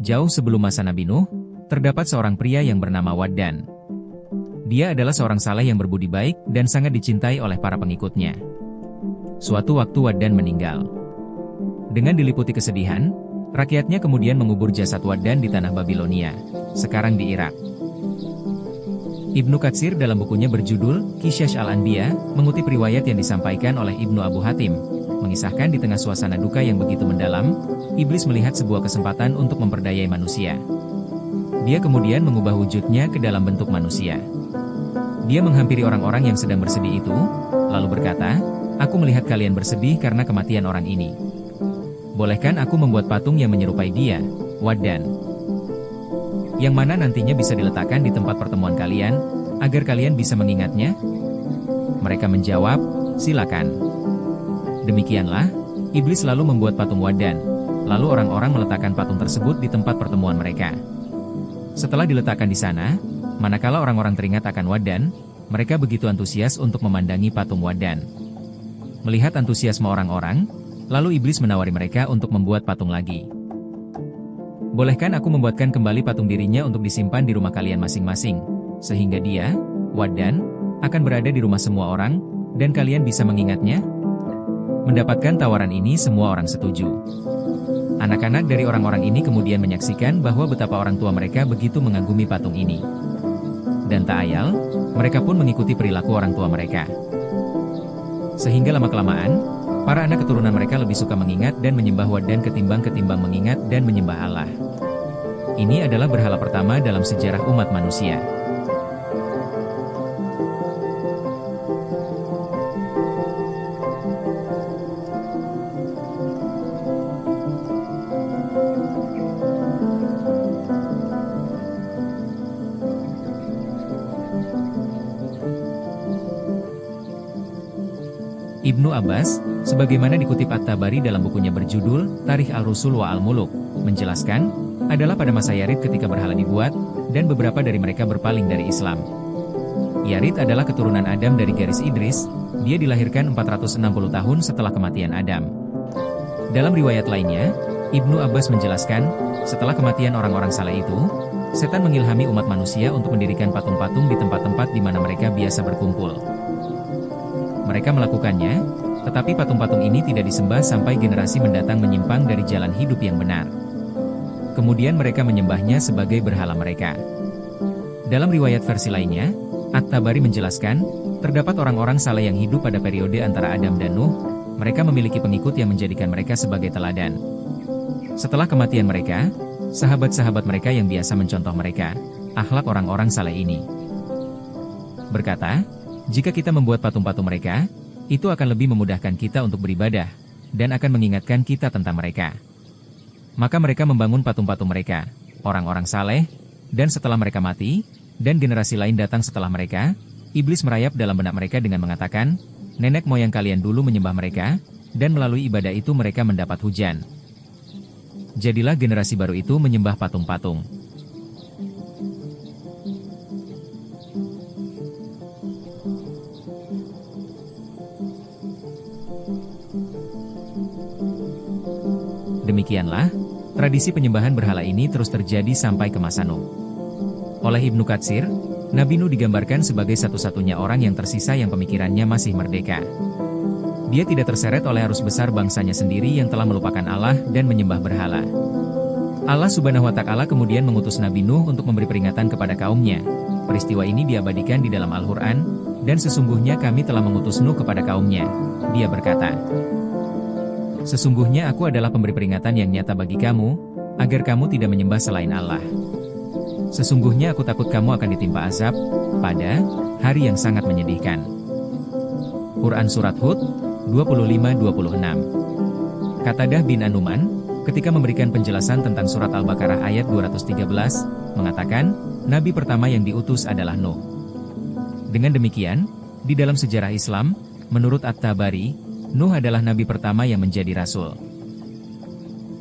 Jauh sebelum masa Nabi Nuh, terdapat seorang pria yang bernama Waddan. Dia adalah seorang saleh yang berbudi baik dan sangat dicintai oleh para pengikutnya. Suatu waktu Waddan meninggal. Dengan diliputi kesedihan, rakyatnya kemudian mengubur jasad Waddan di tanah Babilonia, sekarang di Irak. Ibnu Katsir dalam bukunya berjudul Qisas al-Anbiya, mengutip riwayat yang disampaikan oleh Ibnu Abu Hatim, mengisahkan di tengah suasana duka yang begitu mendalam, iblis melihat sebuah kesempatan untuk memperdayai manusia. Dia kemudian mengubah wujudnya ke dalam bentuk manusia. Dia menghampiri orang-orang yang sedang bersedih itu, lalu berkata, "Aku melihat kalian bersedih karena kematian orang ini. Bolehkan aku membuat patung yang menyerupai dia, Waddan, yang mana nantinya bisa diletakkan di tempat pertemuan kalian, agar kalian bisa mengingatnya?" Mereka menjawab, "Silakan." Demikianlah, iblis lalu membuat patung Waddan, lalu orang-orang meletakkan patung tersebut di tempat pertemuan mereka. Setelah diletakkan di sana, manakala orang-orang teringat akan Waddan, mereka begitu antusias untuk memandangi patung Waddan. Melihat antusiasme orang-orang, lalu iblis menawari mereka untuk membuat patung lagi. "Bolehkan aku membuatkan kembali patung dirinya untuk disimpan di rumah kalian masing-masing, sehingga dia, Waddan, akan berada di rumah semua orang, dan kalian bisa mengingatnya?" Mendapatkan tawaran ini semua orang setuju. Anak-anak dari orang-orang ini kemudian menyaksikan bahwa betapa orang tua mereka begitu mengagumi patung ini. Dan tak ayal, mereka pun mengikuti perilaku orang tua mereka. Sehingga lama-kelamaan, para anak keturunan mereka lebih suka mengingat dan menyembah Waddan ketimbang mengingat dan menyembah Allah. Ini adalah berhala pertama dalam sejarah umat manusia. Ibnu Abbas, sebagaimana dikutip At-Tabari dalam bukunya berjudul Tarikh Al-Rusul wa Al-Muluk, menjelaskan, adalah pada masa Yarid ketika berhala dibuat, dan beberapa dari mereka berpaling dari Islam. Yarid adalah keturunan Adam dari garis Idris, dia dilahirkan 460 tahun setelah kematian Adam. Dalam riwayat lainnya, Ibnu Abbas menjelaskan, setelah kematian orang-orang saleh itu, setan mengilhami umat manusia untuk mendirikan patung-patung di tempat-tempat di mana mereka biasa berkumpul. Mereka melakukannya, tetapi patung-patung ini tidak disembah sampai generasi mendatang menyimpang dari jalan hidup yang benar. Kemudian mereka menyembahnya sebagai berhala mereka. Dalam riwayat versi lainnya, At-Tabari menjelaskan, terdapat orang-orang saleh yang hidup pada periode antara Adam dan Nuh, mereka memiliki pengikut yang menjadikan mereka sebagai teladan. Setelah kematian mereka, sahabat-sahabat mereka yang biasa mencontoh mereka, akhlak orang-orang saleh ini. Berkata, jika kita membuat patung-patung mereka, itu akan lebih memudahkan kita untuk beribadah, dan akan mengingatkan kita tentang mereka. Maka mereka membangun patung-patung mereka, orang-orang saleh, dan setelah mereka mati, dan generasi lain datang setelah mereka, iblis merayap dalam benak mereka dengan mengatakan, nenek moyang kalian dulu menyembah mereka, dan melalui ibadah itu mereka mendapat hujan. Jadilah generasi baru itu menyembah patung-patung. Demikianlah, tradisi penyembahan berhala ini terus terjadi sampai ke masa Nuh. Oleh Ibnu Katsir, Nabi Nuh digambarkan sebagai satu-satunya orang yang tersisa yang pemikirannya masih merdeka. Dia tidak terseret oleh arus besar bangsanya sendiri yang telah melupakan Allah dan menyembah berhala. Allah Subhanahu wa Ta'ala kemudian mengutus Nabi Nuh untuk memberi peringatan kepada kaumnya. Peristiwa ini diabadikan di dalam Al-Quran, dan sesungguhnya kami telah mengutus Nuh kepada kaumnya. Dia berkata, "Sesungguhnya aku adalah pemberi peringatan yang nyata bagi kamu, agar kamu tidak menyembah selain Allah. Sesungguhnya aku takut kamu akan ditimpa azab, pada hari yang sangat menyedihkan." Quran Surat Hud, 25-26. Qatadah bin An-Nu'man, ketika memberikan penjelasan tentang surat Al-Baqarah ayat 213, mengatakan, Nabi pertama yang diutus adalah Nuh. Dengan demikian, di dalam sejarah Islam, menurut At-Tabari, Nuh adalah nabi pertama yang menjadi rasul.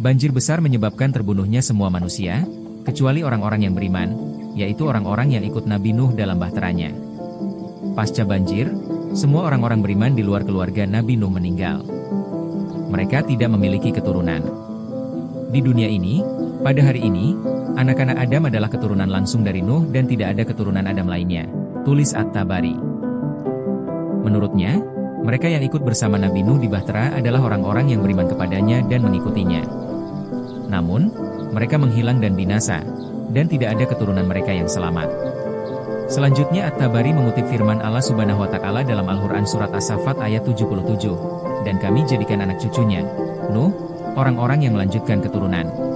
Banjir besar menyebabkan terbunuhnya semua manusia, kecuali orang-orang yang beriman, yaitu orang-orang yang ikut Nabi Nuh dalam bahteranya. Pasca banjir, semua orang-orang beriman di luar keluarga Nabi Nuh meninggal. Mereka tidak memiliki keturunan. Di dunia ini, Pada hari ini, anak-anak Adam adalah keturunan langsung dari Nuh dan tidak ada keturunan Adam lainnya. Tulis At-Tabari. Menurutnya, mereka yang ikut bersama Nabi Nuh di Bahtera adalah orang-orang yang beriman kepadanya dan mengikutinya. Namun, mereka menghilang dan binasa, dan tidak ada keturunan mereka yang selamat. Selanjutnya At-Tabari mengutip firman Allah Subhanahu wa Ta'ala dalam Al-Quran Surat As-Saffat ayat 77, dan kami jadikan anak cucunya, Nuh, orang-orang yang melanjutkan keturunan.